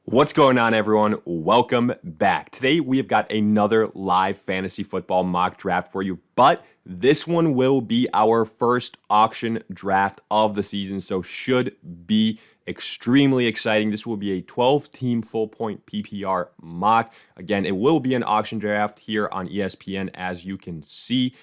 What's going on, everyone? Welcome back. Today, we have got another live fantasy football mock draft for you, but this one will be our first auction draft of the season, so should be extremely exciting. This will be a 12-team full-point PPR mock. Again, it will be an auction draft here on ESPN, as you can see.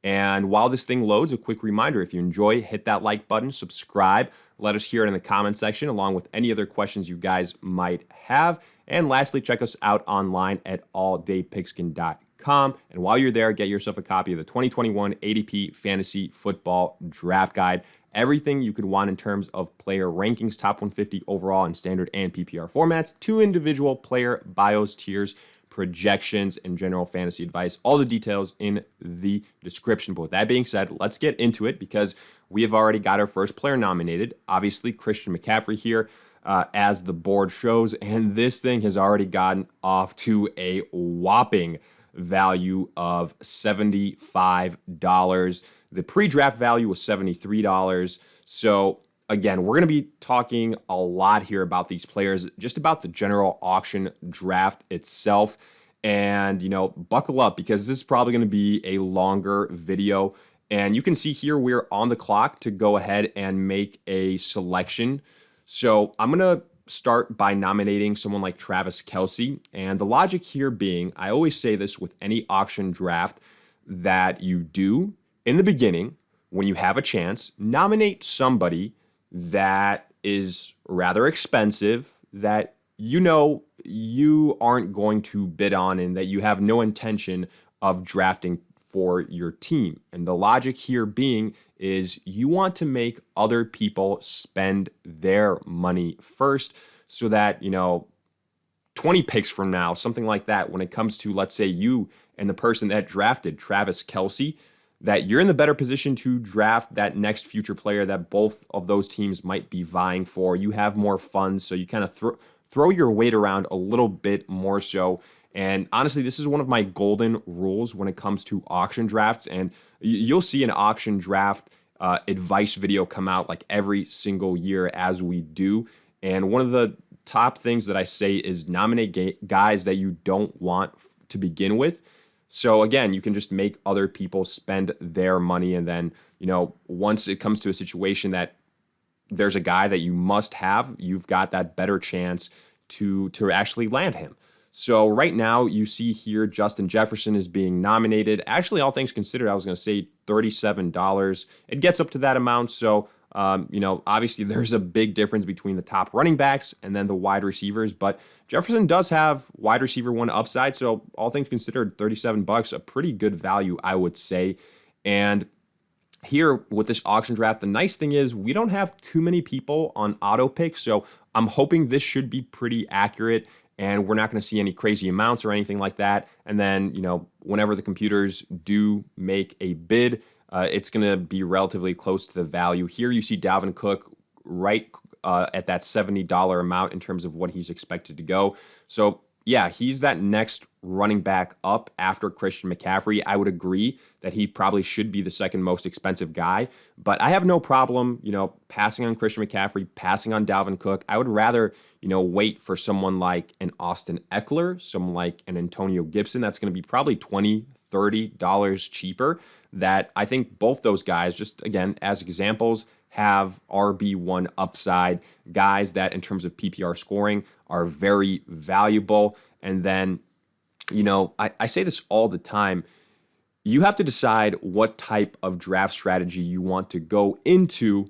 And while this thing loads, a quick reminder, if you enjoy, hit that like button, subscribe, let us hear it in the comment section, along with any other questions you guys might have. And lastly, check us out online at alldaypigskin.com. And while you're there, get yourself a copy of the 2021 ADP Fantasy Football Draft Guide. Everything you could want in terms of player rankings, top 150 overall in standard and PPR formats, 2 individual player bios tiers, projections, and general fantasy advice. All the details in the description. But with that being said, let's get into it because we have already got our first player nominated. Obviously, Christian McCaffrey here, as the board shows, and this thing has already gotten off to a whopping value of $75. The pre-draft value was $73. So again, we're going to be talking a lot here about these players, just about the general auction draft itself. And, buckle up because this is probably going to be a longer video. And you can see here we're on the clock to go ahead and make a selection. So I'm going to start by nominating someone like Travis Kelce. And the logic here being, I always say this with any auction draft, that you do in the beginning, when you have a chance, nominate somebody that is rather expensive, that you aren't going to bid on and that you have no intention of drafting for your team. And the logic here being is you want to make other people spend their money first so that, 20 picks from now, something like that, when it comes to, let's say, you and the person that drafted Travis Kelce, that you're in the better position to draft that next future player that both of those teams might be vying for. You have more funds, so you kind of throw your weight around a little bit more so. And honestly, this is one of my golden rules when it comes to auction drafts. And you'll see an auction draft advice video come out like every single year as we do. And one of the top things that I say is nominate guys that you don't want to begin with. So again, you can just make other people spend their money. And then, once it comes to a situation that there's a guy that you must have, you've got that better chance to actually land him. So right now you see here, Justin Jefferson is being nominated. Actually, all things considered, I was going to say $37. It gets up to that amount. So, obviously there's a big difference between the top running backs and then the wide receivers, but Jefferson does have wide receiver 1 upside. So all things considered, $37, a pretty good value, I would say. And here with this auction draft, the nice thing is we don't have too many people on auto pick. So I'm hoping this should be pretty accurate and we're not going to see any crazy amounts or anything like that. And then, whenever the computers do make a bid, it's going to be relatively close to the value. Here you see Dalvin Cook right at that $70 amount in terms of what he's expected to go. So yeah, he's that next running back up after Christian McCaffrey. I would agree that he probably should be the second most expensive guy, but I have no problem, passing on Christian McCaffrey, passing on Dalvin Cook. I would rather, wait for someone like an Austin Eckler, someone like an Antonio Gibson. That's going to be probably $20, $30 cheaper. That I think both those guys, just again, as examples, have RB1 upside, guys that in terms of PPR scoring are very valuable. And then, I say this all the time, you have to decide what type of draft strategy you want to go into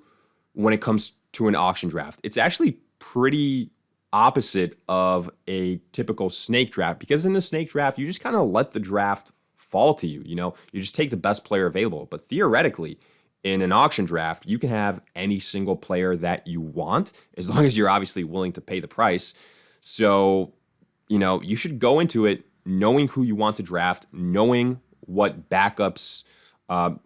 when it comes to an auction draft. It's actually pretty opposite of a typical snake draft, because in a snake draft, you just kind of let the draft fall to you. You just take the best player available. But theoretically, in an auction draft, you can have any single player that you want, as long as you're obviously willing to pay the price. So, you should go into it knowing who you want to draft, knowing what backups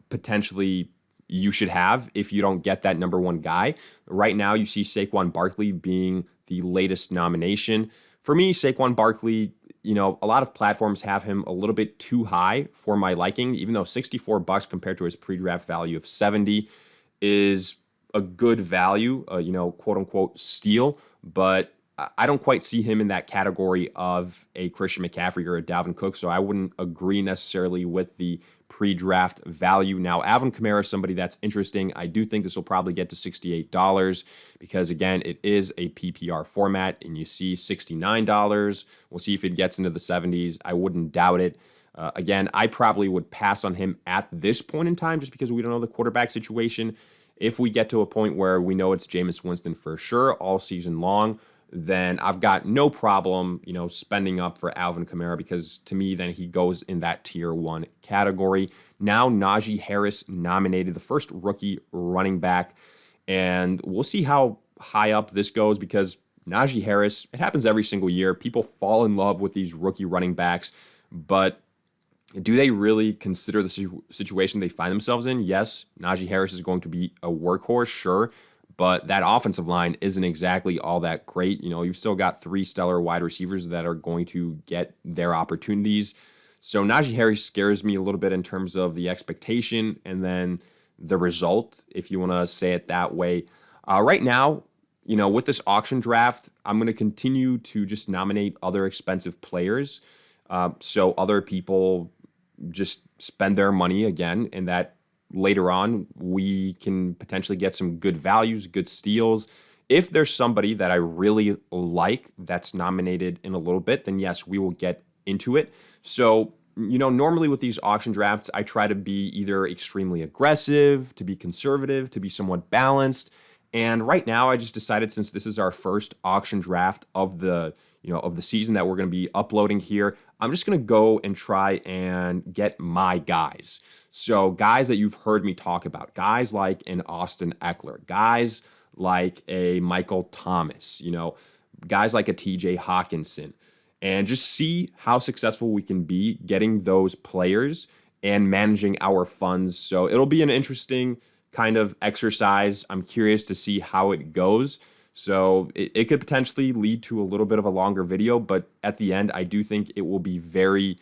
potentially you should have if you don't get that number 1 guy. Right now, you see Saquon Barkley being the latest nomination. For me, Saquon Barkley, a lot of platforms have him a little bit too high for my liking, even though $64 compared to his pre-draft value of $70 is a good value, quote unquote steal. But I don't quite see him in that category of a Christian McCaffrey or a Dalvin Cook, so I wouldn't agree necessarily with the pre-draft value. Now, Avon Kamara is somebody that's interesting. I do think this will probably get to $68 because, again, it is a PPR format, and you see $69. We'll see if it gets into the 70s. I wouldn't doubt it. Again, I probably would pass on him at this point in time just because we don't know the quarterback situation. If we get to a point where we know it's Jameis Winston for sure all season long, then I've got no problem, spending up for Alvin Kamara because to me, then he goes in that tier 1 category. Now, Najee Harris nominated, the first rookie running back, and we'll see how high up this goes because Najee Harris, it happens every single year. People fall in love with these rookie running backs, but do they really consider the situation they find themselves in? Yes, Najee Harris is going to be a workhorse, sure, but that offensive line isn't exactly all that great. You've still got 3 stellar wide receivers that are going to get their opportunities. So Najee Harris scares me a little bit in terms of the expectation and then the result, if you want to say it that way. Right now, with this auction draft, I'm going to continue to just nominate other expensive players. So other people just spend their money again, and that later on we can potentially get some good values, good steals. If there's somebody that I really like that's nominated in a little bit, then yes, we will get into it. So, normally with these auction drafts, I try to be either extremely aggressive, to be conservative, to be somewhat balanced. And right now, I just decided, since this is our first auction draft of the season that we're going to be uploading here, I'm just going to go and try and get my guys. So guys that you've heard me talk about, guys like an Austin Eckler, guys like a Michael Thomas, guys like a TJ Hawkinson, and just see how successful we can be getting those players and managing our funds. So it'll be an interesting kind of exercise. I'm curious to see how it goes. So it could potentially lead to a little bit of a longer video, but at the end, I do think it will be very,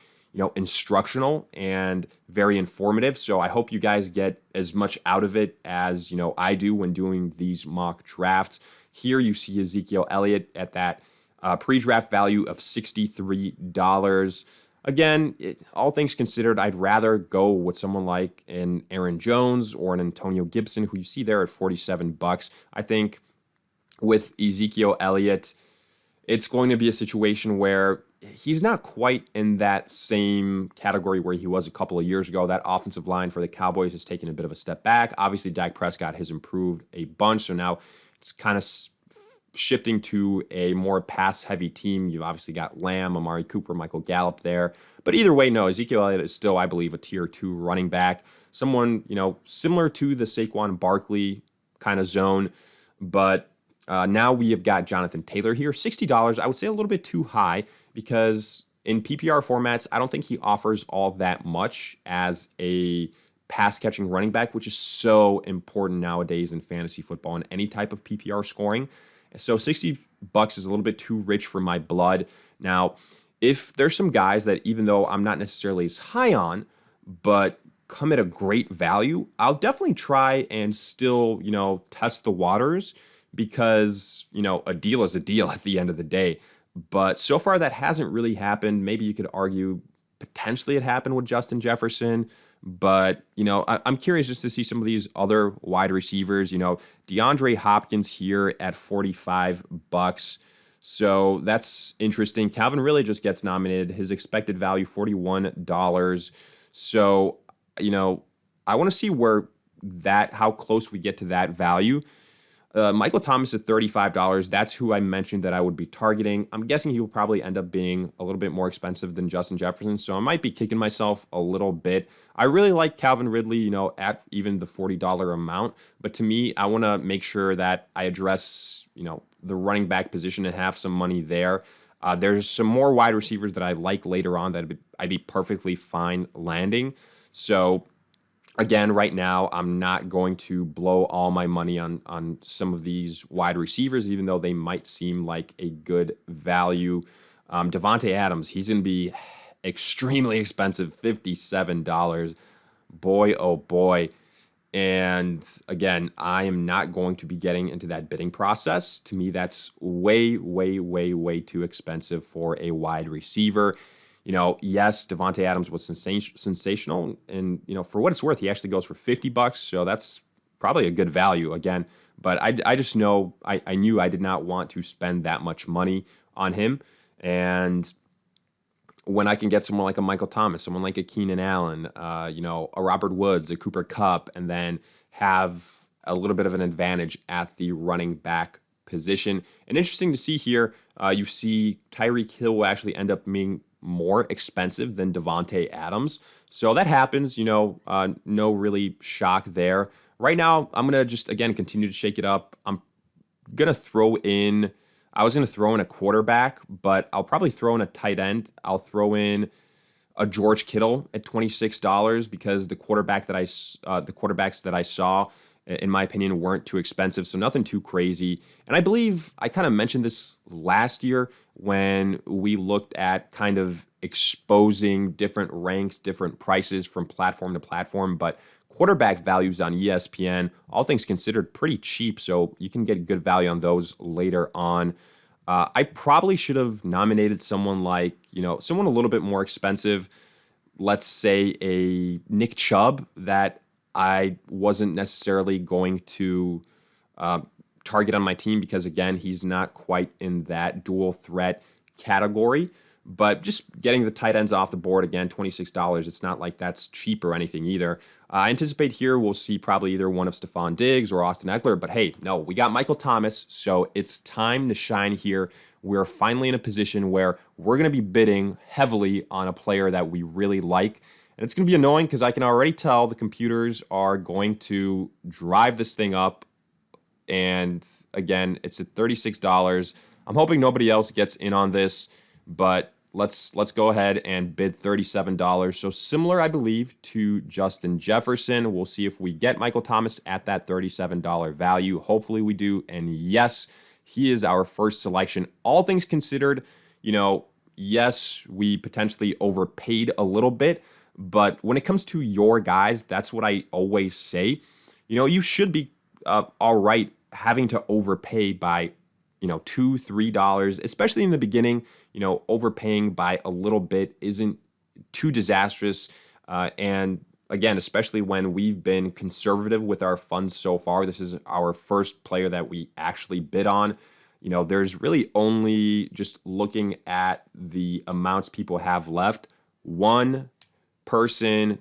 instructional and very informative. So I hope you guys get as much out of it as, I do when doing these mock drafts. Here you see Ezekiel Elliott at that pre-draft value of $63. Again, all things considered, I'd rather go with someone like an Aaron Jones or an Antonio Gibson, who you see there at $47. I think with Ezekiel Elliott, it's going to be a situation where he's not quite in that same category where he was a couple of years ago. That offensive line for the Cowboys has taken a bit of a step back. Obviously, Dak Prescott has improved a bunch, so now it's kind of shifting to a more pass-heavy team. You've obviously got Lamb, Amari Cooper, Michael Gallup there. But either way, no, Ezekiel Elliott is still, I believe, a tier 2 running back. Someone, similar to the Saquon Barkley kind of zone, but now we have got Jonathan Taylor here, $60. I would say a little bit too high because in PPR formats, I don't think he offers all that much as a pass-catching running back, which is so important nowadays in fantasy football and any type of PPR scoring. So $60 is a little bit too rich for my blood. Now, if there's some guys that, even though I'm not necessarily as high on, but come at a great value, I'll definitely try and still, test the waters, because, a deal is a deal at the end of the day. But so far that hasn't really happened. Maybe you could argue potentially it happened with Justin Jefferson. But, I'm curious just to see some of these other wide receivers. DeAndre Hopkins here at $45. So that's interesting. Calvin Ridley just gets nominated. His expected value, $41. So, I want to see how close we get to that value. Michael Thomas at $35. That's who I mentioned that I would be targeting. I'm guessing he will probably end up being a little bit more expensive than Justin Jefferson, so I might be kicking myself a little bit. I really like Calvin Ridley, at even the $40 amount. But to me, I want to make sure that I address, the running back position and have some money there. There's some more wide receivers that I like later on that I'd be perfectly fine landing. So again, right now, I'm not going to blow all my money on some of these wide receivers, even though they might seem like a good value. Devontae Adams, he's going to be extremely expensive, $57. Boy, oh boy. And again, I am not going to be getting into that bidding process. To me, that's way, way, way, way too expensive for a wide receiver. Yes, Devontae Adams was sensational. And, for what it's worth, he actually goes for $50. So that's probably a good value again. But I just know I knew I did not want to spend that much money on him. And when I can get someone like a Michael Thomas, someone like a Keenan Allen, a Robert Woods, a Cooper Kupp, and then have a little bit of an advantage at the running back position. And interesting to see here, you see Tyreek Hill will actually end up being more expensive than Devontae Adams. So that happens, no really shock there. Right now, I'm going to just, again, continue to shake it up. I was going to throw in a quarterback, but I'll probably throw in a tight end. I'll throw in a George Kittle at $26 because the quarterbacks that I saw, in my opinion, weren't too expensive, so nothing too crazy. And I believe I kind of mentioned this last year when we looked at kind of exposing different ranks, different prices from platform to platform, but quarterback values on ESPN, all things considered, pretty cheap, so you can get good value on those later on. I probably should have nominated someone like, someone a little bit more expensive, let's say a Nick Chubb that I wasn't necessarily going to target on my team because, again, he's not quite in that dual threat category. But just getting the tight ends off the board, again, $26, it's not like that's cheap or anything either. I anticipate here we'll see probably either one of Stephon Diggs or Austin Eckler. But hey, no, we got Michael Thomas, so it's time to shine here. We're finally in a position where we're going to be bidding heavily on a player that we really like. And it's going to be annoying because I can already tell the computers are going to drive this thing up. And again, it's at $36. I'm hoping nobody else gets in on this, but let's go ahead and bid $37. So similar, I believe, to Justin Jefferson. We'll see if we get Michael Thomas at that $37 value. Hopefully we do. And yes, he is our first selection. All things considered, yes, we potentially overpaid a little bit, but when it comes to your guys, that's what I always say. You should be all right having to overpay by $2, $3, especially in the beginning. Overpaying by a little bit isn't too disastrous. And again, especially when we've been conservative with our funds so far, this is our first player that we actually bid on. There's really only, just looking at the amounts people have left, one person,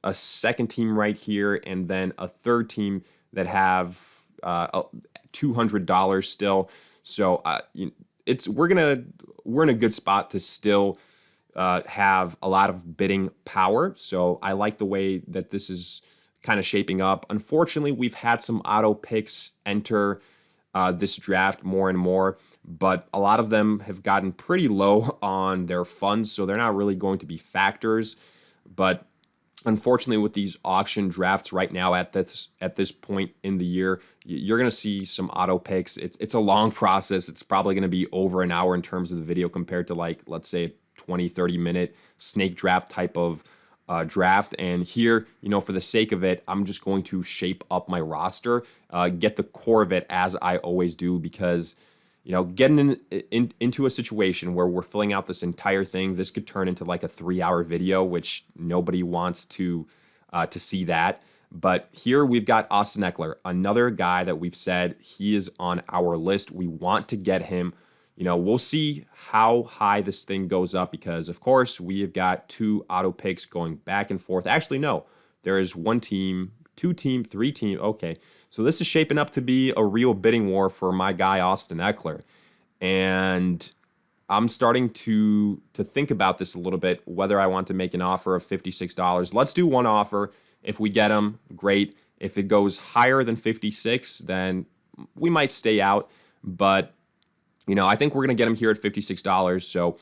a second team right here, and then a third team that have $200 still. So we're in a good spot to still have a lot of bidding power. So I like the way that this is kind of shaping up. Unfortunately, we've had some auto picks enter this draft more and more, but a lot of them have gotten pretty low on their funds, so they're not really going to be factors. But unfortunately, with these auction drafts right now at this point in the year, you're going to see some auto picks. It's a long process. It's probably going to be over an hour in terms of the video compared to, like, let's say, a 20, 30-minute snake draft type of draft. And here, for the sake of it, I'm just going to shape up my roster, get the core of it as I always do, because getting into a situation where we're filling out this entire thing, this could turn into like a 3-hour video, which nobody wants to see that. But here we've got Austin Eckler, another guy that we've said he is on our list. We want to get him. We'll see how high this thing goes up because, of course, we have got two auto picks going back and forth. Actually, no, there is one team, two team, three team. Okay, so this is shaping up to be a real bidding war for my guy, Austin Eckler. And I'm starting to think about this a little bit, whether I want to make an offer of $56. Let's do one offer. If we get him, great. If it goes higher than 56, then we might stay out. But I think we're going to get him here at $56. So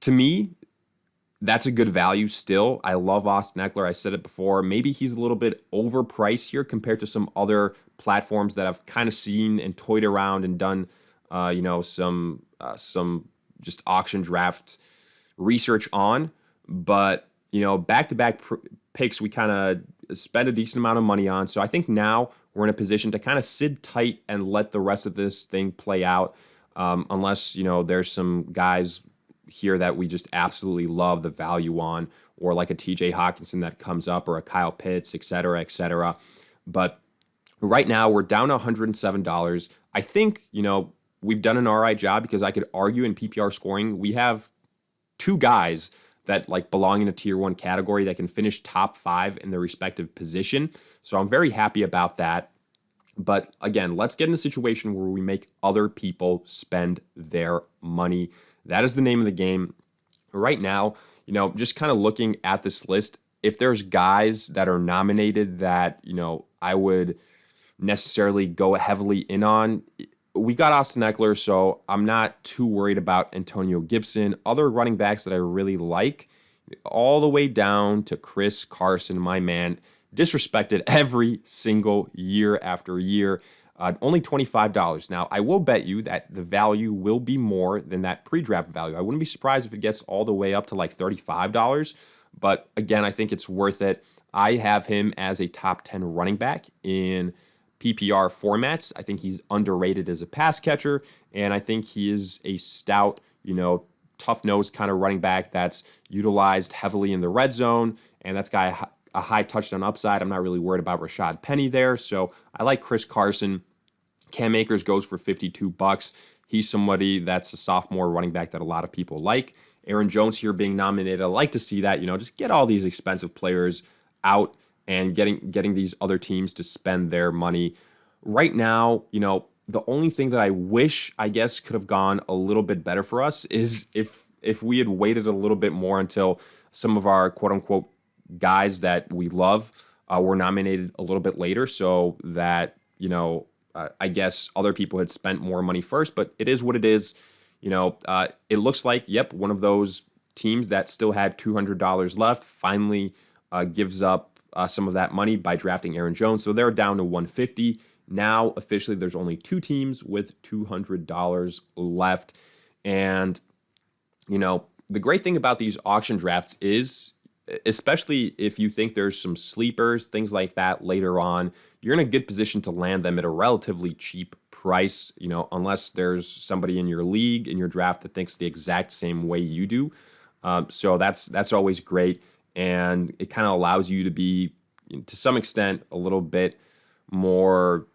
to me, that's a good value still. I love Austin Eckler. I said it before. Maybe he's a little bit overpriced here compared to some other platforms that I've kind of seen and toyed around and done, some just auction draft research on. But, back-to-back picks we kind of spent a decent amount of money on. So I think now we're in a position to kind of sit tight and let the rest of this thing play out. Unless, there's some guys here that we just absolutely love the value on, or like a TJ Hawkinson that comes up, or a Kyle Pitts, et cetera, et cetera. But right now we're down to $107. I think, we've done an all right job, because I could argue in PPR scoring, we have two guys that like belong in a tier 1 category that can finish top 5 in their respective position. So I'm very happy about that. But again, let's get in a situation where we make other people spend their money. That is the name of the game. Right now, just kind of looking at this list, if there's guys that are nominated that, I would necessarily go heavily in on, we got Austin Eckler, so I'm not too worried about Antonio Gibson. Other running backs that I really like, all the way down to Chris Carson, my man, disrespected every single year after year. Only $25. Now, I will bet you that the value will be more than that pre-draft value. I wouldn't be surprised if it gets all the way up to like $35. But again, I think it's worth it. I have him as a top 10 running back in PPR formats. I think he's underrated as a pass catcher, and I think he is a stout, tough-nosed kind of running back that's utilized heavily in the red zone, and that's got a high touchdown upside. I'm not really worried about Rashad Penny there, so I like Chris Carson. Cam Akers goes for $52. He's somebody that's a sophomore running back that a lot of people like. Aaron Jones here being nominated. I like to see that, just get all these expensive players out and getting these other teams to spend their money. Right now, the only thing that I wish, I guess, could have gone a little bit better for us is if we had waited a little bit more until some of our quote-unquote guys that we love were nominated a little bit later, so that, I guess other people had spent more money first. But it is what it is. It looks like, one of those teams that still had $200 left finally gives up some of that money by drafting Aaron Jones. So they're down to $150. Now, officially, there's only 2 teams with $200 left. And, the great thing about these auction drafts is, especially if you think there's some sleepers, things like that later on, you're in a good position to land them at a relatively cheap price, unless there's somebody in your league, in your draft, that thinks the exact same way you do. So that's always great. And it kind of allows you to be, to some extent, a little bit more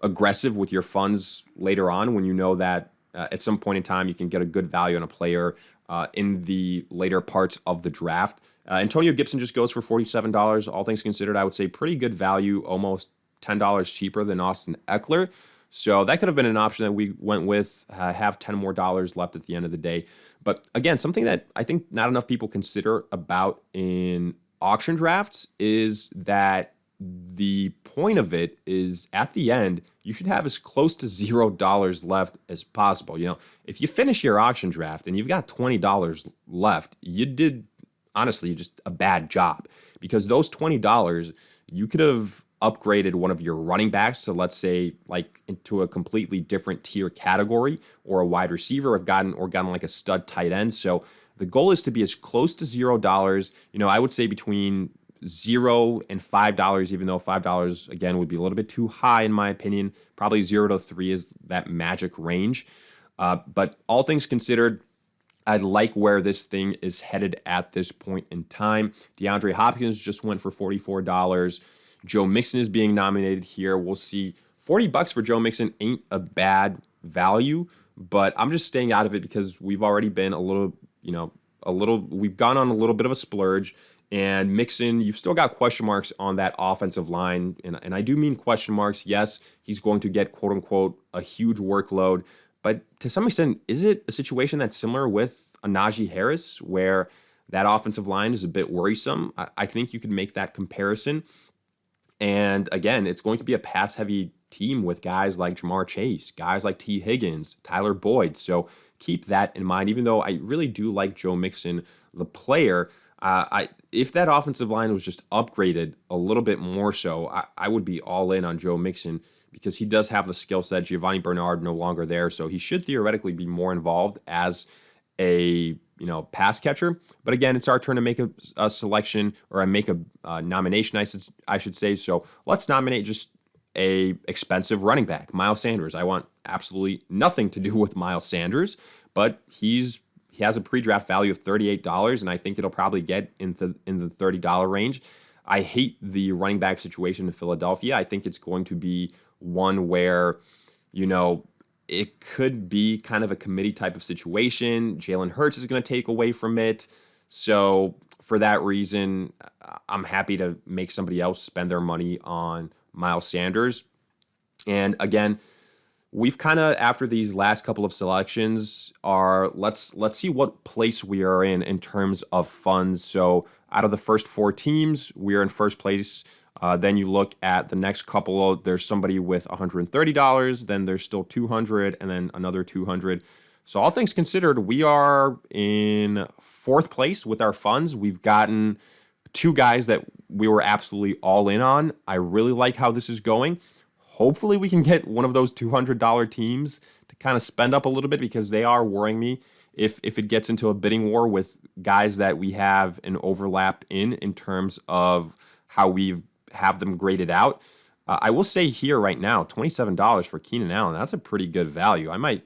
aggressive with your funds later on, when you know that at some point in time you can get a good value on a player in the later parts of the draft. Antonio Gibson just goes for $47. All things considered, I would say pretty good value, almost $10 cheaper than Austin Eckler. So that could have been an option that we went with, have $10 more left at the end of the day. But again, something that I think not enough people consider about in auction drafts is that the point of it is, at the end, you should have as close to $0 left as possible. If you finish your auction draft and you've got $20 left, you did, honestly, just a bad job, because those $20, you could have upgraded one of your running backs to, let's say, like into a completely different tier category, or a wide receiver, gotten like a stud tight end. So the goal is to be as close to $0. I would say between $0 and $5, even though $5 again would be a little bit too high in my opinion. Probably 0 to 3 is that magic range. But all things considered, I like where this thing is headed at this point in time. DeAndre Hopkins just went for $44. Joe Mixon is being nominated here. We'll see. $40 for Joe Mixon ain't a bad value, but I'm just staying out of it because we've already been we've gone on a little bit of a splurge. And Mixon, you've still got question marks on that offensive line. And I do mean question marks. Yes, he's going to get, quote unquote, a huge workload. But to some extent, is it a situation that's similar with a Najee Harris, where that offensive line is a bit worrisome? I think you could make that comparison. And again, it's going to be a pass-heavy team with guys like Jamar Chase, guys like T. Higgins, Tyler Boyd. So keep that in mind. Even though I really do like Joe Mixon, the player, if that offensive line was just upgraded a little bit more so, I would be all in on Joe Mixon, because he does have the skill set. Giovanni Bernard no longer there, so he should theoretically be more involved as a pass catcher. But again, it's our turn to make a selection, or make a nomination, I should say. So let's nominate just a expensive running back, Miles Sanders. I want absolutely nothing to do with Miles Sanders, but he has a pre-draft value of $38, and I think it'll probably get in the $30 range. I hate the running back situation in Philadelphia. I think it's going to be one where, it could be kind of a committee type of situation. Jalen Hurts is going to take away from it. So for that reason, I'm happy to make somebody else spend their money on Miles Sanders. And again, we've kind of, after these last couple of selections, let's see what place we are in terms of funds. So out of the first 4 teams, we're in first place. Then you look at the next couple, there's somebody with $130, then there's still $200, and then another $200. So all things considered, we are in 4th place with our funds. We've gotten 2 guys that we were absolutely all in on. I really like how this is going. Hopefully we can get one of those $200 teams to kind of spend up a little bit, because they are worrying me if it gets into a bidding war with guys that we have an overlap in terms of how we have them graded out. I will say here right now, $27 for Keenan Allen. That's a pretty good value. I might,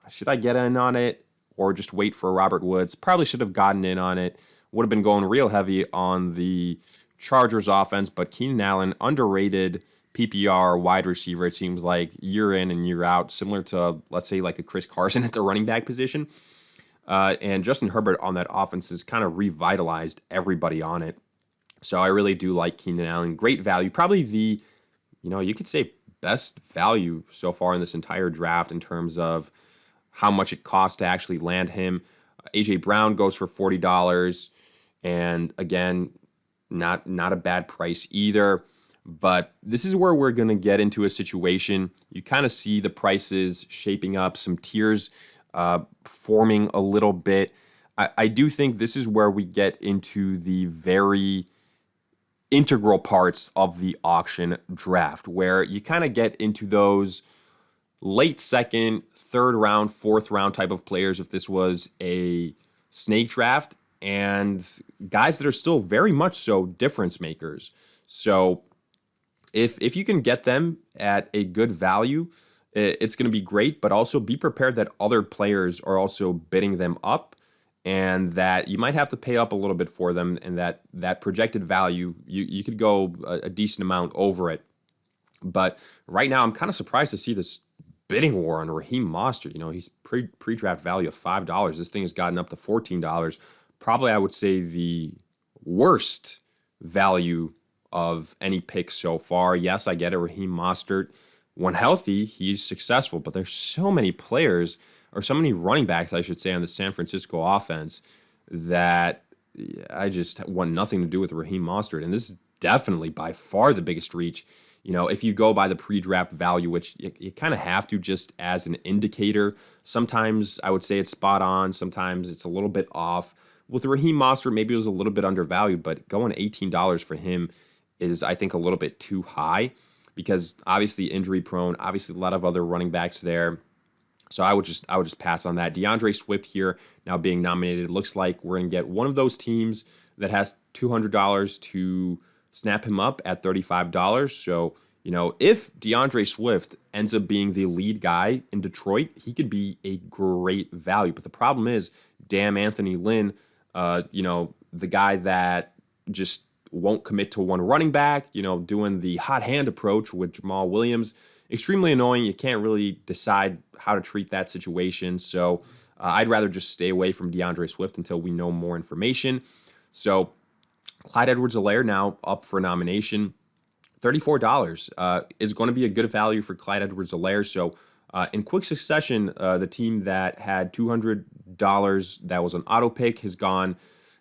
should I get in on it or just wait for Robert Woods? Probably should have gotten in on it. Would have been going real heavy on the Chargers offense, but Keenan Allen, underrated PPR wide receiver, it seems like, year in and year out, similar to, let's say, like a Chris Carson at the running back position. And Justin Herbert on that offense has kind of revitalized everybody on it. So I really do like Keenan Allen. Great value. Probably the, you could say best value so far in this entire draft in terms of how much it costs to actually land him. A.J. Brown goes for $40. And again, not a bad price either. But this is where we're going to get into a situation. You kind of see the prices shaping up, some tiers forming a little bit. I do think this is where we get into the very integral parts of the auction draft, where you kind of get into those late second, third round, fourth round type of players if this was a snake draft, and guys that are still very much so difference makers. So if you can get them at a good value, it's going to be great, but also be prepared that other players are also bidding them up, and that you might have to pay up a little bit for them, and that projected value, you could go a decent amount over it. But right now, I'm kind of surprised to see this bidding war on Raheem Mostert. He's pre-draft value of $5. This thing has gotten up to $14. Probably, I would say, the worst value of any pick so far. Yes, I get it. Raheem Mostert, when healthy, he's successful, but there's so many players, or so many running backs, I should say, on the San Francisco offense that I just want nothing to do with Raheem Mostert. And this is definitely by far the biggest reach. If you go by the pre-draft value, which you kind of have to just as an indicator, sometimes I would say it's spot on, sometimes it's a little bit off. With Raheem Mostert, maybe it was a little bit undervalued, but going $18 for him is, I think, a little bit too high, because obviously injury prone, obviously a lot of other running backs there. So I would just pass on that. DeAndre Swift here now being nominated. It looks like we're going to get one of those teams that has $200 to snap him up at $35. So, if DeAndre Swift ends up being the lead guy in Detroit, he could be a great value. But the problem is, damn Anthony Lynn, the guy that just won't commit to one running back, doing the hot hand approach with Jamal Williams. Extremely annoying. You can't really decide how to treat that situation. So I'd rather just stay away from DeAndre Swift until we know more information. So Clyde Edwards-Helaire now up for nomination. $34 is going to be a good value for Clyde Edwards-Helaire. So in quick succession, the team that had $200 that was an auto pick has gone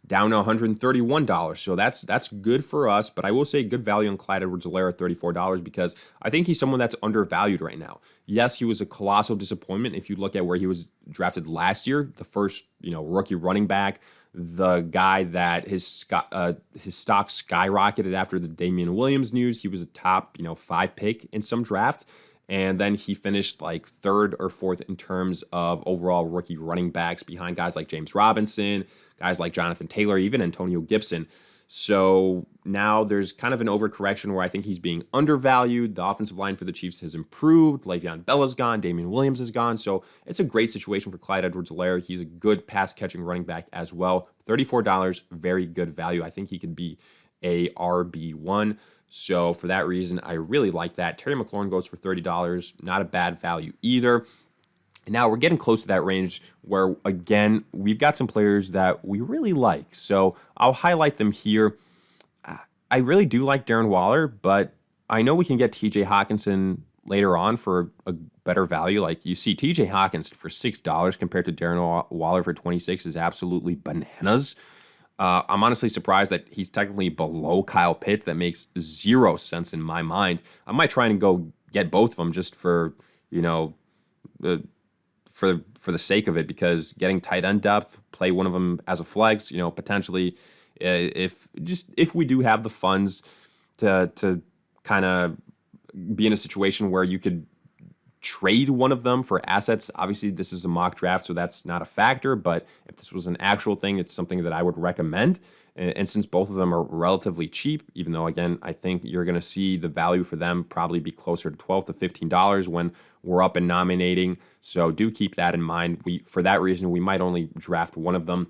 down to $131. So that's good for us. But I will say good value on Clyde Edwards-Helaire at $34, because I think he's someone that's undervalued right now. Yes, he was a colossal disappointment if you look at where he was drafted last year, the first rookie running back, the guy that his stock skyrocketed after the Damian Williams news. He was a top 5 pick in some draft. And then he finished like third or fourth in terms of overall rookie running backs behind guys like James Robinson, guys like Jonathan Taylor, even Antonio Gibson. So now there's kind of an overcorrection where I think he's being undervalued. The offensive line for the Chiefs has improved. Le'Veon Bella's gone. Damian Williams is gone. So it's a great situation for Clyde Edwards-Helaire. He's a good pass-catching running back as well. $34, very good value. I think he could be a RB1. So for that reason, I really like that. Terry McLaurin goes for $30. Not a bad value either. And now we're getting close to that range where, again, we've got some players that we really like. So I'll highlight them here. I really do like Darren Waller, but I know we can get TJ Hawkinson later on for a better value. Like you see TJ Hawkinson for $6 compared to Darren Waller for $26 is absolutely bananas. I'm honestly surprised that he's technically below Kyle Pitts. That makes zero sense in my mind. I might try and go get both of them just for, for the sake of it, because getting tight end depth, play one of them as a flex, potentially if we do have the funds to kind of be in a situation where you could trade one of them for assets. Obviously, this is a mock draft, so that's not a factor, but if this was an actual thing, it's something that I would recommend. And since both of them are relatively cheap, even though, again, I think you're going to see the value for them probably be closer to $12 to $15 when we're up and nominating. So do keep that in mind. For that reason, we might only draft one of them.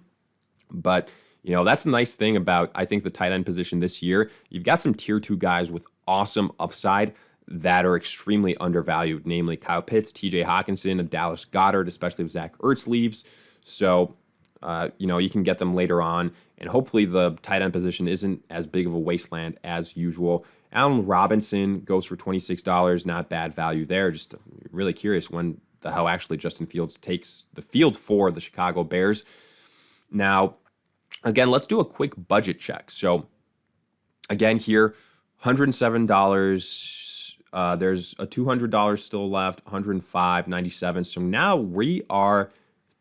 But, that's the nice thing about, I think, the tight end position this year. You've got some tier 2 guys with awesome upside that are extremely undervalued, namely Kyle Pitts, TJ Hawkinson, and Dallas Goedert, especially if Zach Ertz leaves. So, you can get them later on, and hopefully the tight end position isn't as big of a wasteland as usual. Allen Robinson goes for $26, not bad value there. Just really curious when the hell actually Justin Fields takes the field for the Chicago Bears. Now, again, let's do a quick budget check. So, again here, $107. There's a $200 still left, $105.97. So now we are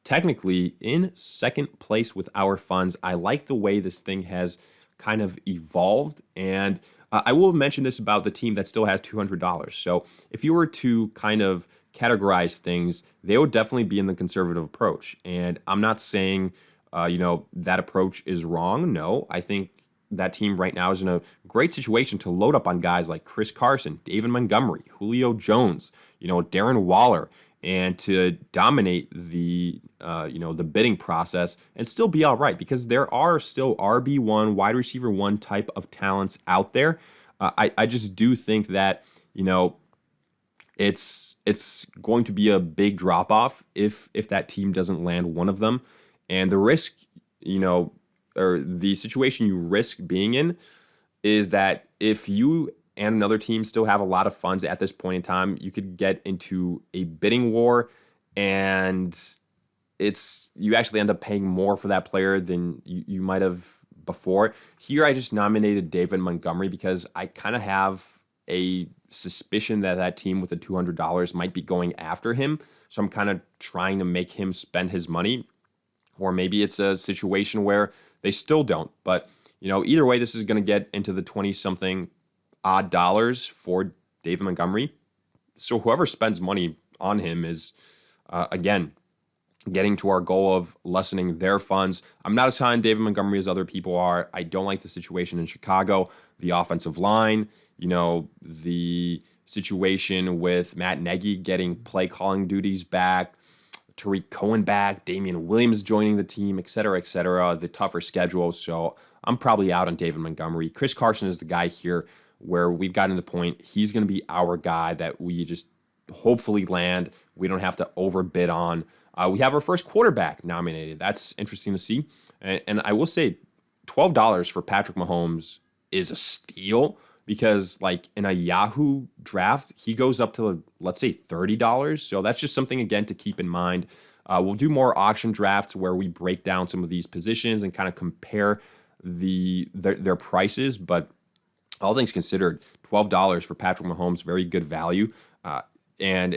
technically in second place with our funds. I like the way this thing has kind of evolved, and I will mention this about the team that still has $200. So if you were to kind of categorize things, they would definitely be in the conservative approach. And I'm not saying, that approach is wrong. No, I think that team right now is in a great situation to load up on guys like Chris Carson, David Montgomery, Julio Jones, Darren Waller, and to dominate the bidding process and still be all right, because there are still RB1, wide receiver 1 type of talents out there. I just do think that, it's going to be a big drop off if that team doesn't land one of them. And the risk, or the situation you risk being in is that if you and another team still have a lot of funds at this point in time, you could get into a bidding war, and you actually end up paying more for that player than you might have before. Here, I just nominated David Montgomery because I kind of have a suspicion that team with the $200 might be going after him. So I'm kind of trying to make him spend his money, or maybe it's a situation where they still don't. But, either way, this is going to get into the 20-something odd dollars for David Montgomery. So whoever spends money on him is, again, getting to our goal of lessening their funds. I'm not as high on David Montgomery as other people are. I don't like the situation in Chicago, the offensive line, the situation with Matt Nagy getting play calling duties back, Tariq Cohen back, Damian Williams joining the team, et cetera, the tougher schedule. So I'm probably out on David Montgomery. Chris Carson is the guy here where we've gotten to the point he's going to be our guy that we just hopefully land. We don't have to overbid on. We have our first quarterback nominated. That's interesting to see. And I will say $12 for Patrick Mahomes is a steal, because like in a Yahoo draft, he goes up to, let's say, $30. So that's just something, again, to keep in mind. We'll do more auction drafts where we break down some of these positions and kind of compare their prices. But all things considered, $12 for Patrick Mahomes, very good value. And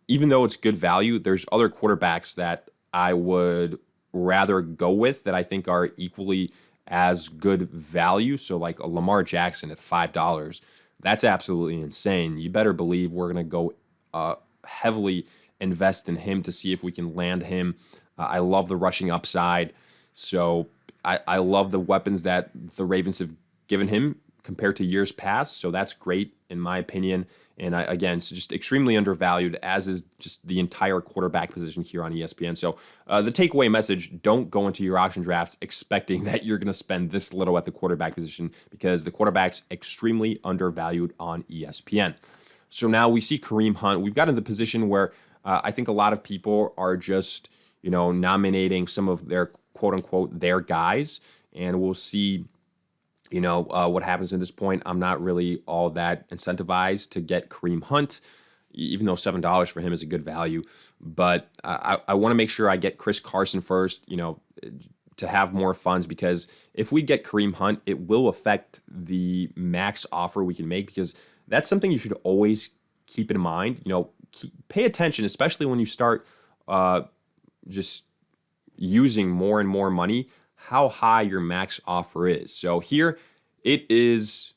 even though it's good value, there's other quarterbacks that I would rather go with that I think are equally as good value. So like a Lamar Jackson at $5, that's absolutely insane. You better believe we're going to go heavily invest in him to see if we can land him. I love the rushing upside. So I love the weapons that the Ravens have given him compared to years past. So that's great in my opinion. And again, so just extremely undervalued, as is just the entire quarterback position here on ESPN. So the takeaway message, don't go into your auction drafts expecting that you're going to spend this little at the quarterback position, because the quarterback's extremely undervalued on ESPN. So now we see Kareem Hunt. We've got in the position where I think a lot of people are just, nominating some of their quote unquote their guys, and we'll see what happens at this point. I'm not really all that incentivized to get Kareem Hunt, even though $7 for him is a good value. But I want to make sure I get Chris Carson first, to have more funds, because if we get Kareem Hunt, it will affect the max offer we can make, because that's something you should always keep in mind. Pay attention, especially when you start just using more and more money, how high your max offer is. So here it's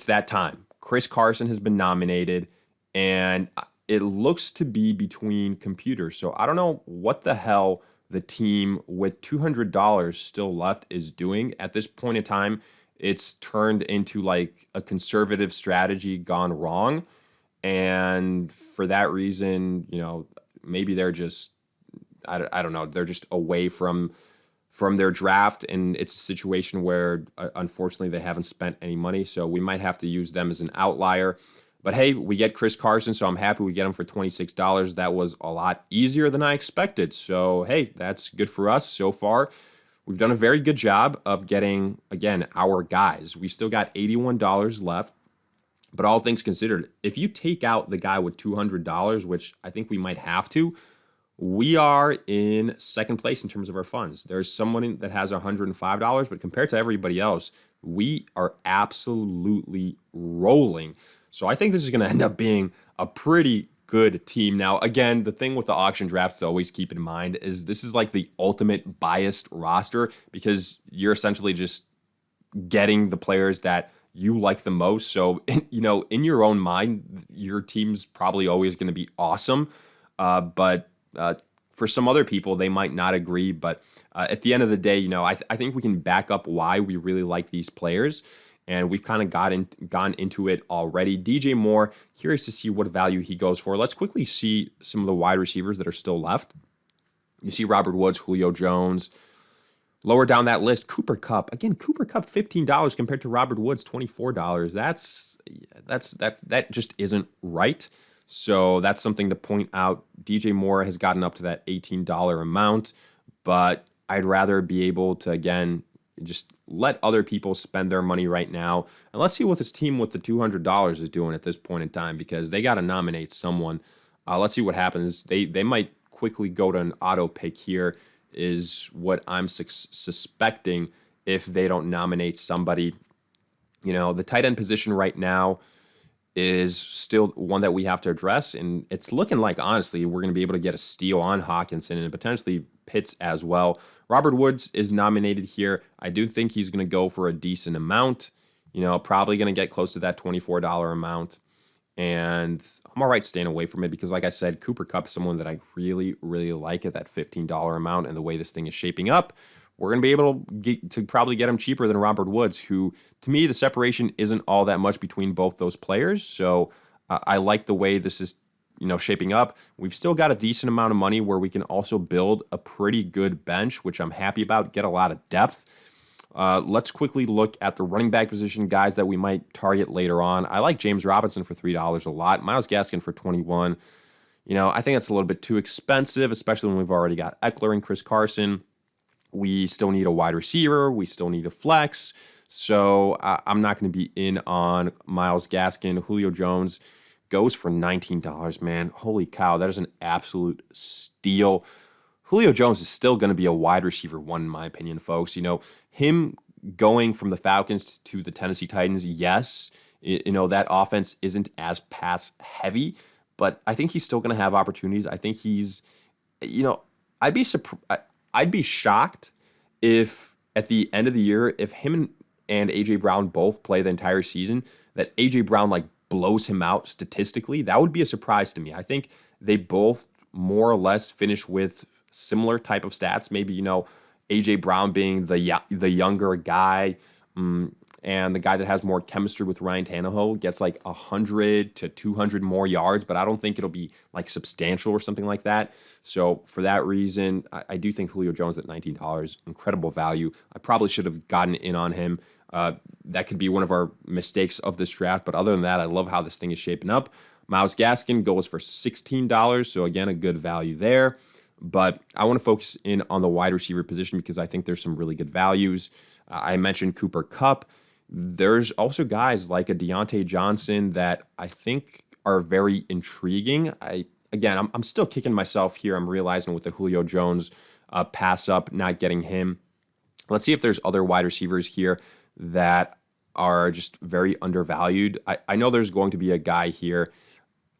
that time. Chris Carson has been nominated, and it looks to be between computers. So I don't know what the hell the team with $200 still left is doing at this point in time. It's turned into like a conservative strategy gone wrong. And for that reason, maybe they're just, I don't know, they're just away from their draft, and it's a situation where unfortunately they haven't spent any money, so we might have to use them as an outlier. But hey, we get Chris Carson, so I'm happy we get him for $26. That was a lot easier than I expected, so hey, that's good for us so far. We've done a very good job of getting, again, our guys. We still got $81 left, but all things considered, if you take out the guy with $200, which I think we might have to, we are in second place in terms of our funds. There's someone that has $105, but compared to everybody else, we are absolutely rolling. So I think this is going to end up being a pretty good team. Now, again, the thing with the auction drafts to always keep in mind is this is like the ultimate biased roster, because you're essentially just getting the players that you like the most. So, in your own mind, your team's probably always going to be awesome. But for some other people, they might not agree. But at the end of the day, I think we can back up why we really like these players. And we've kind of gone into it already. DJ Moore, curious to see what value he goes for. Let's quickly see some of the wide receivers that are still left. You see Robert Woods, Julio Jones. Lower down that list, Cooper Kupp. Again, Cooper Kupp, $15 compared to Robert Woods, $24. That just isn't right. So that's something to point out. DJ Moore has gotten up to that $18 amount, but I'd rather be able to, again, just let other people spend their money right now. And let's see what this team with the $200 is doing at this point in time, because they got to nominate someone. Let's see what happens. They might quickly go to an auto pick here, is what I'm suspecting, if they don't nominate somebody. The tight end position right now is still one that we have to address, and it's looking like, honestly, we're going to be able to get a steal on Hawkinson and potentially Pitts as well. Robert Woods is nominated here. I do think he's going to go for a decent amount, probably going to get close to that $24 amount. And I'm all right staying away from it, because like I said, Cooper Kupp is someone that I really, really like at that $15 amount, and the way this thing is shaping up, we're going to be able to probably get him cheaper than Robert Woods, who, to me, the separation isn't all that much between both those players. So I like the way this is, shaping up. We've still got a decent amount of money where we can also build a pretty good bench, which I'm happy about, get a lot of depth. Let's quickly look at the running back position, guys that we might target later on. I like James Robinson for $3 a lot. Myles Gaskin for $21. I think that's a little bit too expensive, especially when we've already got Eckler and Chris Carson. We still need a wide receiver. We still need a flex. So I'm not going to be in on Myles Gaskin. Julio Jones goes for $19, man. Holy cow, that is an absolute steal. Julio Jones is still going to be a wide receiver one, in my opinion, folks. Him going from the Falcons to the Tennessee Titans, yes, that offense isn't as pass heavy, but I think he's still going to have opportunities. I think he's, I'd be shocked if at the end of the year, if him and A.J. Brown both play the entire season, that A.J. Brown like blows him out statistically, that would be a surprise to me. I think they both more or less finish with similar type of stats. Maybe, A.J. Brown being the younger guy, and the guy that has more chemistry with Ryan Tannehill gets like 100 to 200 more yards, but I don't think it'll be like substantial or something like that. So for that reason, I do think Julio Jones at $19, incredible value. I probably should have gotten in on him. That could be one of our mistakes of this draft, but other than that, I love how this thing is shaping up. Myles Gaskin goes for $16, so again, a good value there. But I want to focus in on the wide receiver position because I think there's some really good values. I mentioned Cooper Kupp. There's also guys like a Deontay Johnson that I think are very intriguing. I'm still kicking myself here. I'm realizing with the Julio Jones pass up, not getting him. Let's see if there's other wide receivers here that are just very undervalued. I know there's going to be a guy here.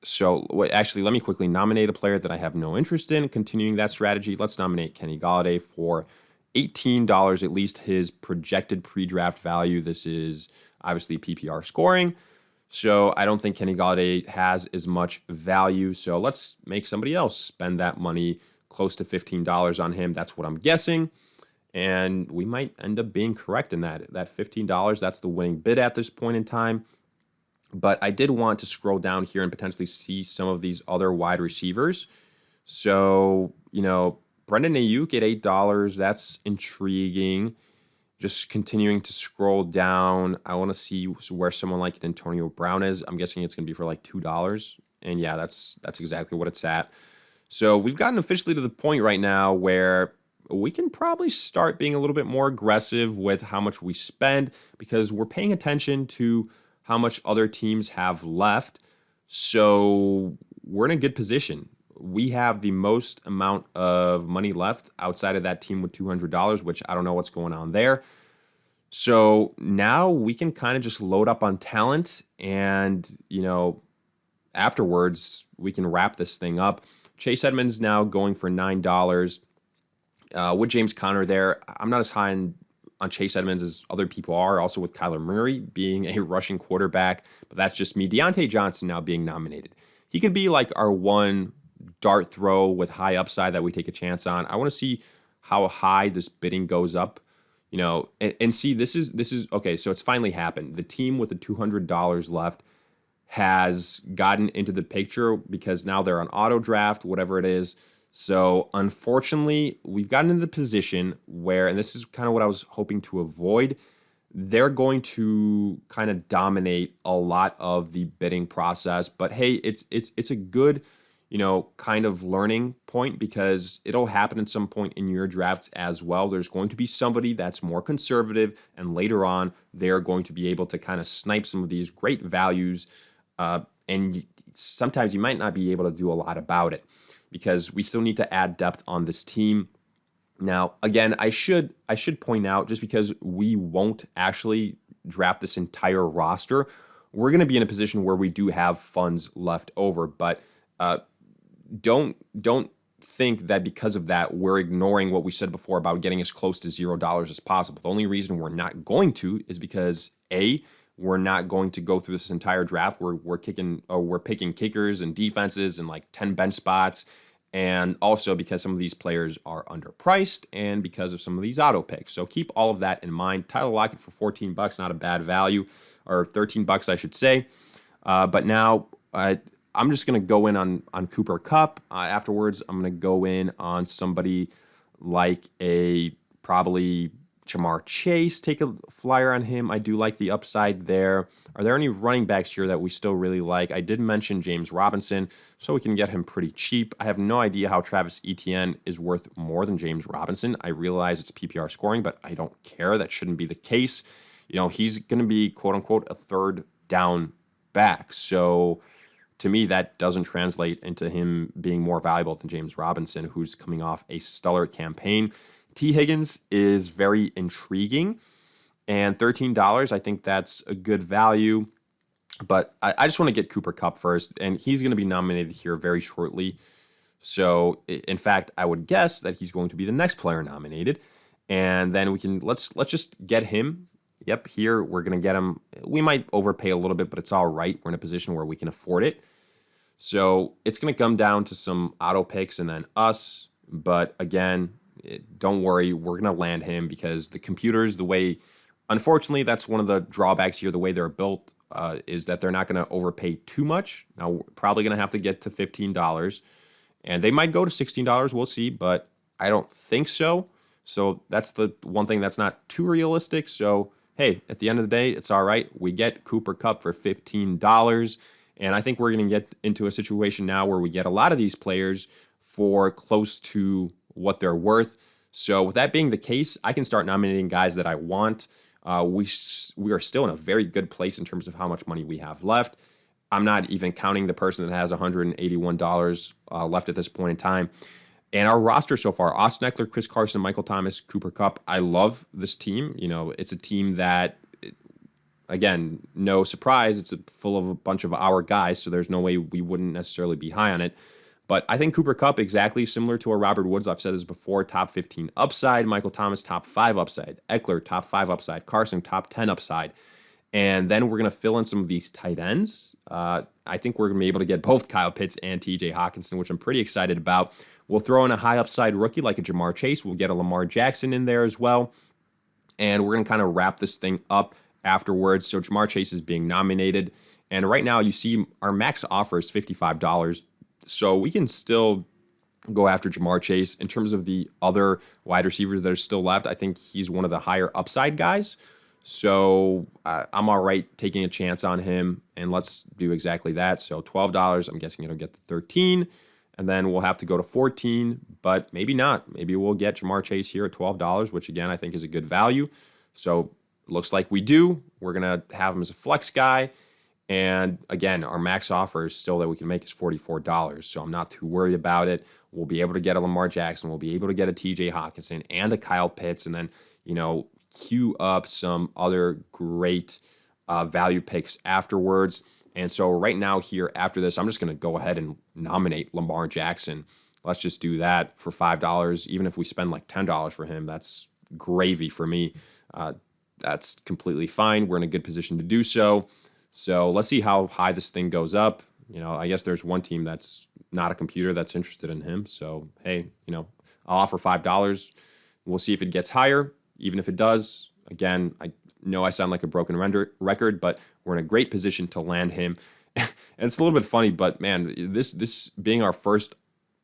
So actually, let me quickly nominate a player that I have no interest in. Continuing that strategy, let's nominate Kenny Golladay for $18, at least his projected pre-draft value. This is obviously PPR scoring. So I don't think Kenny Golladay has as much value. So let's make somebody else spend that money, close to $15 on him. That's what I'm guessing. And we might end up being correct in that. That $15, that's the winning bid at this point in time. But I did want to scroll down here and potentially see some of these other wide receivers. So, Brendan Ayuk at $8, that's intriguing. Just continuing to scroll down, I want to see where someone like an Antonio Brown is. I'm guessing it's going to be for like $2. And yeah, that's exactly what it's at. So we've gotten officially to the point right now where we can probably start being a little bit more aggressive with how much we spend because we're paying attention to how much other teams have left. So we're in a good position. We have the most amount of money left outside of that team with $200, which I don't know what's going on there. So now we can kind of just load up on talent and, afterwards we can wrap this thing up. Chase Edmonds now going for $9. With James Conner there, I'm not as high on Chase Edmonds as other people are, also with Kyler Murray being a rushing quarterback, but that's just me. Deontay Johnson now being nominated. He could be like our one dart throw with high upside that we take a chance on. I want to see how high this bidding goes up, and see, this is okay. So it's finally happened. The team with the $200 left has gotten into the picture because now they're on auto draft, whatever it is. So unfortunately, we've gotten into the position where, and this is kind of what I was hoping to avoid, they're going to kind of dominate a lot of the bidding process. But hey, it's a good, kind of learning point because it'll happen at some point in your drafts as well. There's going to be somebody that's more conservative, and later on, they're going to be able to kind of snipe some of these great values. And sometimes you might not be able to do a lot about it, because we still need to add depth on this team. Now, again, I should point out, just because we won't actually draft this entire roster, we're going to be in a position where we do have funds left over. But don't think that because of that, we're ignoring what we said before about getting as close to $0 as possible. The only reason we're not going to is because, A, we're not going to go through this entire draft. We're picking kickers and defenses and like 10 bench spots, and also because some of these players are underpriced and because of some of these auto picks. So keep all of that in mind. Tyler Lockett for $14, not a bad value, or $13, I should say. But now I'm just going to go in on Cooper Kupp. Afterwards, I'm going to go in on somebody like a probably Jamar Chase, take a flyer on him. I do like the upside there. Are there any running backs here that we still really like? I did mention James Robinson, so we can get him pretty cheap. I have no idea how Travis Etienne is worth more than James Robinson. I realize it's PPR scoring, but I don't care. That shouldn't be the case. He's going to be, quote unquote, a third down back. So to me, that doesn't translate into him being more valuable than James Robinson, who's coming off a stellar campaign. T. Higgins is very intriguing, and $13, I think that's a good value. But I just want to get Cooper Kupp first, and he's going to be nominated here very shortly. So, in fact, I would guess that he's going to be the next player nominated, and then let's just get him yep, here we're going to get him. We might overpay a little bit, but it's all right. We're in a position where we can afford it. So it's going to come down to some auto picks and then us. But again, don't worry, we're going to land him because the computers, the way, unfortunately, that's one of the drawbacks here. The way they're built is that they're not going to overpay too much. Now, we're probably going to have to get to $15, and they might go to $16. We'll see, but I don't think so. So that's the one thing that's not too realistic. So, hey, at the end of the day, it's all right. We get Cooper Kupp for $15. And I think we're going to get into a situation now where we get a lot of these players for close to what they're worth. So with that being the case, I can start nominating guys that I want. We are still in a very good place in terms of how much money we have left. I'm not even counting the person that has $181 left at this point in time. And our roster so far, Austin Eckler, Chris Carson, Michael Thomas, Cooper Kupp. I love this team. You know, it's a team that, again, no surprise, it's full of a bunch of our guys, so there's no way we wouldn't necessarily be high on it. But I think Cooper Kupp, exactly similar to a Robert Woods, I've said this before, top 15 upside. Michael Thomas, top 5 upside. Eckler, top 5 upside. Carson, top 10 upside. And then we're going to fill in some of these tight ends. I think we're going to be able to get both Kyle Pitts and TJ Hawkinson, which I'm pretty excited about. We'll throw in a high upside rookie like a Jamar Chase. We'll get a Lamar Jackson in there as well. And we're going to kind of wrap this thing up afterwards. So Jamar Chase is being nominated. And right now you see our max offer is $55. So we can still go after Jamar Chase. In terms of the other wide receivers that are still left, I think he's one of the higher upside guys. So I'm all right taking a chance on him. And let's do exactly that. So $12, I'm guessing it'll get to 13. And then we'll have to go to 14, but maybe not. Maybe we'll get Jamar Chase here at $12, which again, I think is a good value. So looks like we do. We're going to have him as a flex guy. And again, our max offer is still that we can make is $44. So I'm not too worried about it. We'll be able to get a Lamar Jackson. We'll be able to get a TJ Hawkinson and a Kyle Pitts. And then, you know, queue up some other great value picks afterwards. And so right now here after this, I'm just going to go ahead and nominate Lamar Jackson. Let's just do that for $5. Even if we spend like $10 for him, that's gravy for me. That's completely fine. We're in a good position to do so. So let's see how high this thing goes up. You know, I guess there's one team that's not a computer that's interested in him. So, hey, you know, I'll offer $5. We'll see if it gets higher. Even if it does, again, I know I sound like a broken record, but we're in a great position to land him. And it's a little bit funny, but man, this being our first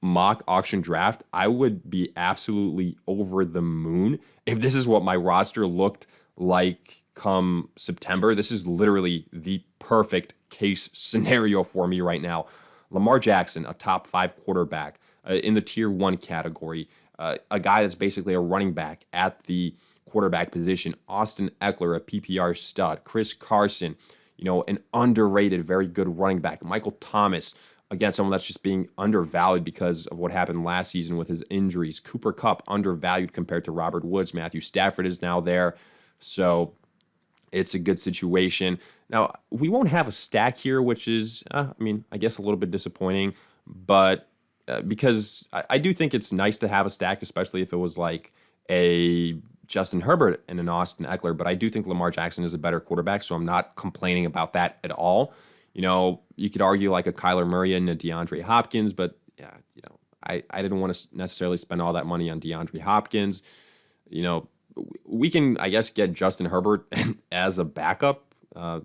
mock auction draft, I would be absolutely over the moon if this is what my roster looked like come September. This is literally the perfect case scenario for me right now. Lamar Jackson, a top 5 quarterback in the tier 1 category, a guy that's basically a running back at the quarterback position. Austin Eckler, a PPR stud. Chris Carson, you know, an underrated, very good running back. Michael Thomas, again, someone that's just being undervalued because of what happened last season with his injuries. Cooper Kupp, undervalued compared to Robert Woods. Matthew Stafford is now there. So it's a good situation. Now, we won't have a stack here, which is, I guess a little bit disappointing, but because I do think it's nice to have a stack, especially if it was like a Justin Herbert and an Austin Eckler, but I do think Lamar Jackson is a better quarterback, so I'm not complaining about that at all. You know, you could argue like a Kyler Murray and a DeAndre Hopkins, but yeah, you know, I didn't want to necessarily spend all that money on DeAndre Hopkins. You know, we can, I guess, get Justin Herbert as a backup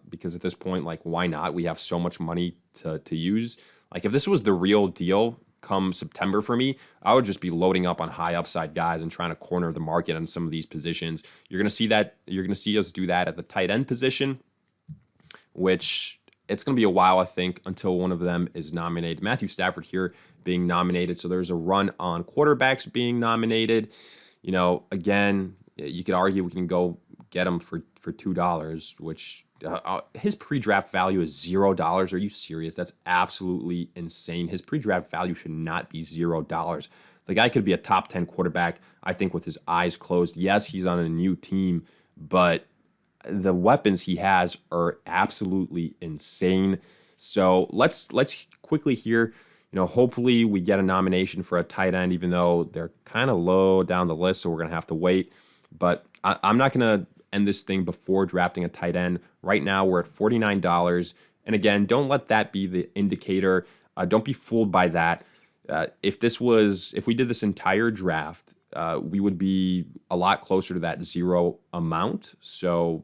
because at this point, like, why not? We have so much money to use. Like, if this was the real deal come September for me, I would just be loading up on high upside guys and trying to corner the market on some of these positions. You're going to see that. You're going to see us do that at the tight end position, which it's going to be a while, I think, until one of them is nominated. Matthew Stafford here being nominated. So there's a run on quarterbacks being nominated. You know, again, you could argue we can go get him for $2, which his pre-draft value is $0. Are you serious? That's absolutely insane. His pre-draft value should not be $0. The guy could be a top 10 quarterback, I think, with his eyes closed. Yes, he's on a new team, but the weapons he has are absolutely insane. So let's quickly here, you know, hopefully we get a nomination for a tight end, even though they're kind of low down the list, so we're going to have to wait. But I'm not going to end this thing before drafting a tight end. Right now, we're at $49. And again, don't let that be the indicator. Don't be fooled by that. If we did this entire draft, we would be a lot closer to that zero amount. So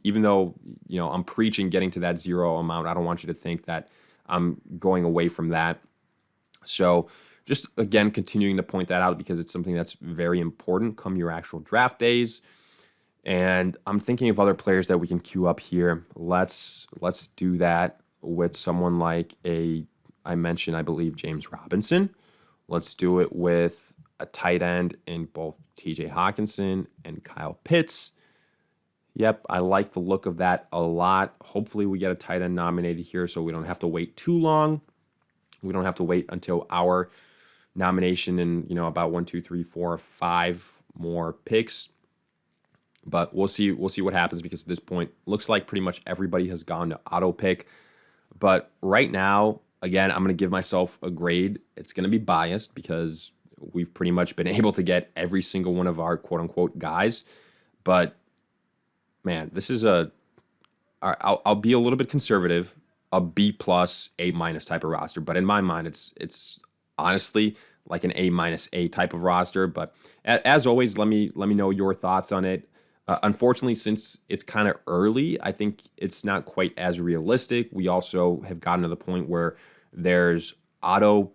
even though, I'm preaching getting to that zero amount, I don't want you to think that I'm going away from that. So just, again, continuing to point that out because it's something that's very important come your actual draft days. And I'm thinking of other players that we can queue up here. Let's do that with someone like I mentioned, I believe, James Robinson. Let's do it with a tight end in both TJ Hawkinson and Kyle Pitts. Yep, I like the look of that a lot. Hopefully we get a tight end nominated here so we don't have to wait too long. We don't have to wait until our nomination in, about 1, 2, 3, 4, 5 more picks. But we'll see what happens because at this point, looks like pretty much everybody has gone to auto pick. But right now, again, I'm going to give myself a grade. It's going to be biased because we've pretty much been able to get every single one of our quote-unquote guys. But, man, this is I'll be a little bit conservative, a B+, A- type of roster. But in my mind, it's honestly like an A- type of roster. But as always, let me know your thoughts on it. Unfortunately, since it's kind of early, I think it's not quite as realistic. We also have gotten to the point where there's auto,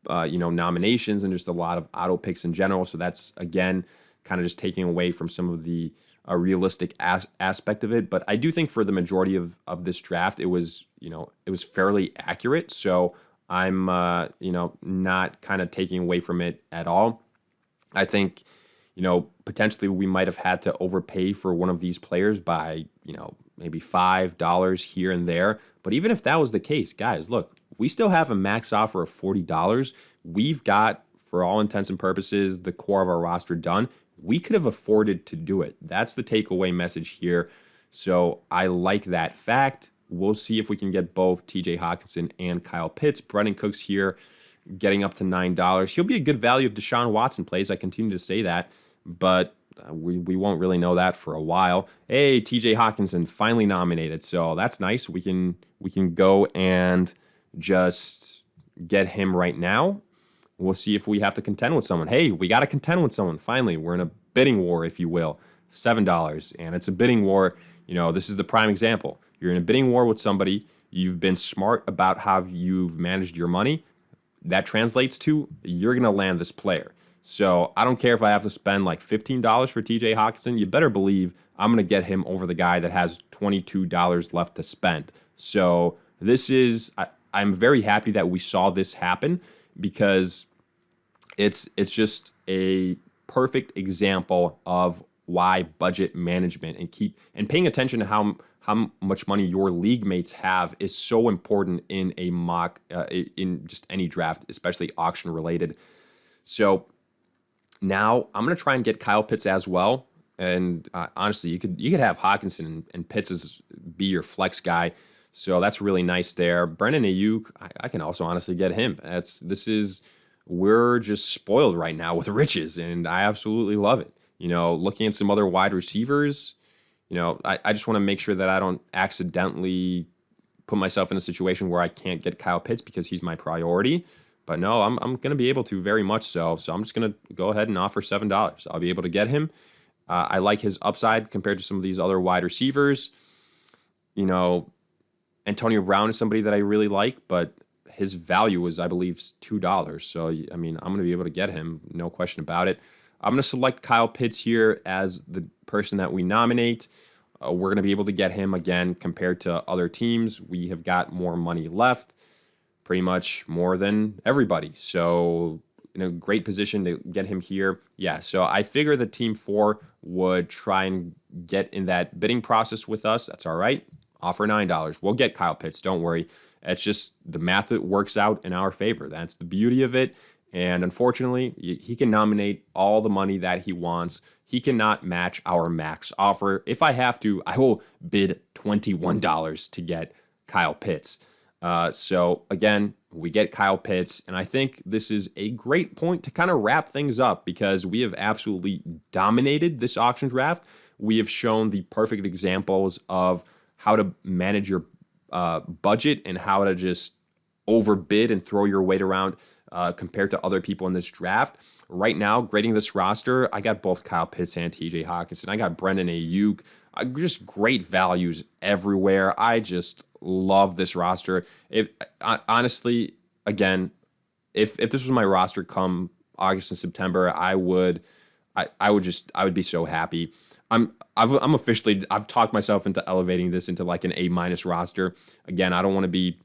nominations and just a lot of auto picks in general. So that's, again, kind of just taking away from some of the realistic aspect of it. But I do think for the majority of this draft, it was fairly accurate. So I'm, not kind of taking away from it at all. I think, potentially we might have had to overpay for one of these players by, maybe $5 here and there. But even if that was the case, guys, look, we still have a max offer of $40. We've got, for all intents and purposes, the core of our roster done. We could have afforded to do it. That's the takeaway message here. So I like that fact. We'll see if we can get both TJ Hawkinson and Kyle Pitts. Brendan Cooks here getting up to $9. He'll be a good value if Deshaun Watson plays. I continue to say that, but we won't really know that for a while. Hey, TJ Hawkinson finally nominated, so that's nice. We can go and just get him right now. We'll see if we have to contend with someone. Hey, we got to contend with someone. Finally, we're in a bidding war, if you will. $7, and it's a bidding war. This is the prime example. You're in a bidding war with somebody. You've been smart about how you've managed your money. That translates to you're going to land this player. So I don't care if I have to spend like $15 for TJ Hawkinson. You better believe I'm going to get him over the guy that has $22 left to spend. So I'm very happy that we saw this happen because it's just a perfect example of why budget management and paying attention to how much money your league mates have is so important in a mock, in just any draft, especially auction related. So now I'm going to try and get Kyle Pitts as well. And honestly, you could have Hawkinson and Pitts be your flex guy. So that's really nice there. Brandon Ayuk, I can also honestly get him. We're just spoiled right now with riches, and I absolutely love it. Looking at some other wide receivers, I just want to make sure that I don't accidentally put myself in a situation where I can't get Kyle Pitts because he's my priority. But no, I'm going to be able to very much so. So I'm just going to go ahead and offer $7. I'll be able to get him. I like his upside compared to some of these other wide receivers. Antonio Brown is somebody that I really like, but his value is, I believe, $2. So, I'm going to be able to get him, no question about it. I'm going to select Kyle Pitts here as the person that we nominate. We're going to be able to get him again compared to other teams. We have got more money left, pretty much more than everybody. So in a great position to get him here. Yeah, so I figure the team 4 would try and get in that bidding process with us. That's all right. Offer $9. We'll get Kyle Pitts. Don't worry. It's just the math that works out in our favor. That's the beauty of it. And unfortunately, he can nominate all the money that he wants. He cannot match our max offer. If I have to, I will bid $21 to get Kyle Pitts. So again, we get Kyle Pitts, and I think this is a great point to kind of wrap things up because we have absolutely dominated this auction draft. we have shown the perfect examples of how to manage your budget and how to just overbid and throw your weight around compared to other people in this draft. Right now, grading this roster, I got both Kyle Pitts and TJ Hawkinson. I got Brendan Ayuk. Just great values everywhere. I just love this roster. Honestly, again, if this was my roster come August and September, I would be so happy. I've talked myself into elevating this into like an A- roster. Again, I don't want to be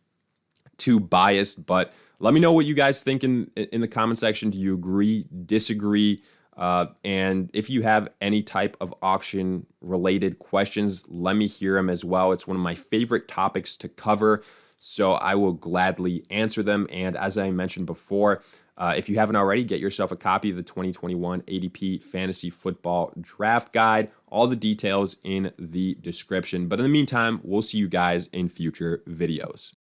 too biased, but let me know what you guys think in the comment section. Do you agree, disagree? And if you have any type of auction related questions, let me hear them as well. It's one of my favorite topics to cover, so I will gladly answer them. And as I mentioned before, if you haven't already, get yourself a copy of the 2021 ADP Fantasy Football Draft Guide. All the details in the description. But in the meantime, we'll see you guys in future videos.